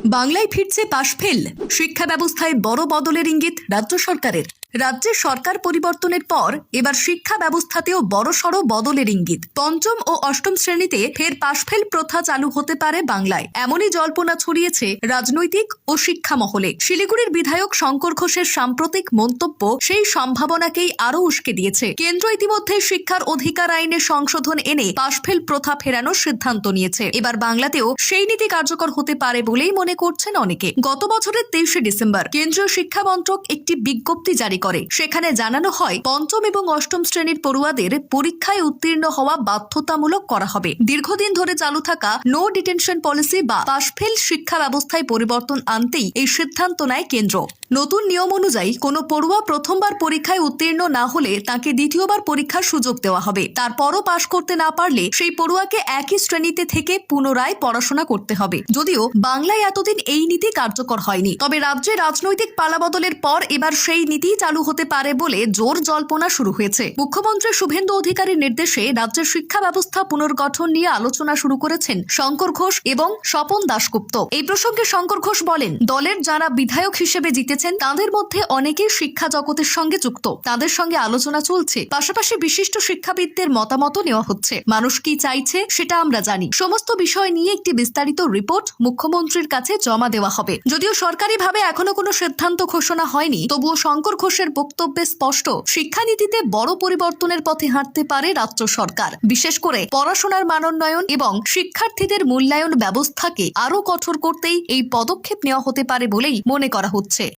বাংলায় ফিরছে পাশ-ফেল। শিক্ষা ব্যবস্থায় বড় বদলের ইঙ্গিত রাজ্য সরকারের। রাজ্যের সরকার পরিবর্তনের পর এবার শিক্ষা ব্যবস্থাতেও বড়সড় বদলের ইঙ্গিত। পঞ্চম ও অষ্টম শ্রেণীতে ফের পাশ-ফেল প্রথা চালু হতে পারে বাংলায়, এমনই জল্পনা ছড়িয়েছে রাজনৈতিক ও শিক্ষা মহলে। শিলিগুড়ির বিধায়ক শঙ্কর ঘোষের সাম্প্রতিক মন্তব্য সেই সম্ভাবনাকেই আরও উস্কে দিয়েছে। কেন্দ্র ইতিমধ্যে শিক্ষার অধিকার আইনে সংশোধন এনে পাশ-ফেল প্রথা ফেরানোর সিদ্ধান্ত নিয়েছে। এবার বাংলাতেও সেই নীতি কার্যকর হতে পারে বলেই মনে করছেন অনেকে। গত বছরের 23শে ডিসেম্বর কেন্দ্রীয় শিক্ষা মন্ত্রক একটি বিজ্ঞপ্তি জারি করে। সেখানে জানানো হয়, পঞ্চম এবং অষ্টম শ্রেণীর পড়ুয়াদের পরীক্ষায় উত্তীর্ণ হওয়া বাধ্যতামূলক করা হবে। দীর্ঘদিন ধরে চালু থাকা নো ডিটেনশন পলিসি বা পাশ-ফেল শিক্ষা ব্যবস্থায় পরিবর্তন আনতেই এই সিদ্ধান্ত নেয় কেন্দ্র। নতুন নিয়ম অনুযায়ী কোনো পড়ুয়া প্রথমবার পরীক্ষায় উত্তীর্ণ না হলে তাকে দ্বিতীয়বার পরীক্ষার সুযোগ দেওয়া হবে। তারপরও পাশ করতে না পারলে সেই পড়ুয়াকে একই শ্রেণীতে থেকে পুনরায় পড়াশোনা করতে হবে। যদিও বাংলায় এতদিন এই নীতি কার্যকর হয়নি, তবে রাজ্যে রাজনৈতিক পালাবদলের পর এবার সেই নীতি চালু হতে পারে বলে জোর জল্পনা শুরু হয়েছে। মুখ্যমন্ত্রী শুভেন্দু অধিকারীর নির্দেশে রাজ্যের শিক্ষা ব্যবস্থা পুনর্গঠন নিয়ে আলোচনা শুরু করেছেন শঙ্কর ঘোষ এবং স্বপন দাশগুপ্ত। এই প্রসঙ্গে শঙ্কর ঘোষ বলেন, দলের যারা বিধায়ক হিসেবে জিতেছেন তাদের মধ্যে অনেকেই শিক্ষা জগতের সঙ্গে যুক্ত। তাদের সঙ্গে আলোচনা চলছে, পাশাপাশি বিশিষ্ট শিক্ষাবিদদের মতামত নেওয়া হচ্ছে। মানুষ কি চাইছে সেটা আমরা জানি। সমস্ত বিষয় নিয়ে একটি বিস্তারিত রিপোর্ট মুখ্যমন্ত্রীর কাছে জমা দেওয়া হবে। যদিও সরকারিভাবে এখনো কোনো সিদ্ধান্ত ঘোষণা হয়নি, তবুও শঙ্কর ঘোষের বক্তব্যে স্পষ্ট, শিক্ষানীতিতে বড় পরিবর্তনের পথে হাঁটতে পারে রাজ্য সরকার। বিশেষ করে পড়াশোনার মানোন্নয়ন এবং শিক্ষার্থীদের মূল্যায়ন ব্যবস্থাকে আরও কঠোর করতেই এই পদক্ষেপ নেওয়া হতে পারে বলেই মনে করা হচ্ছে।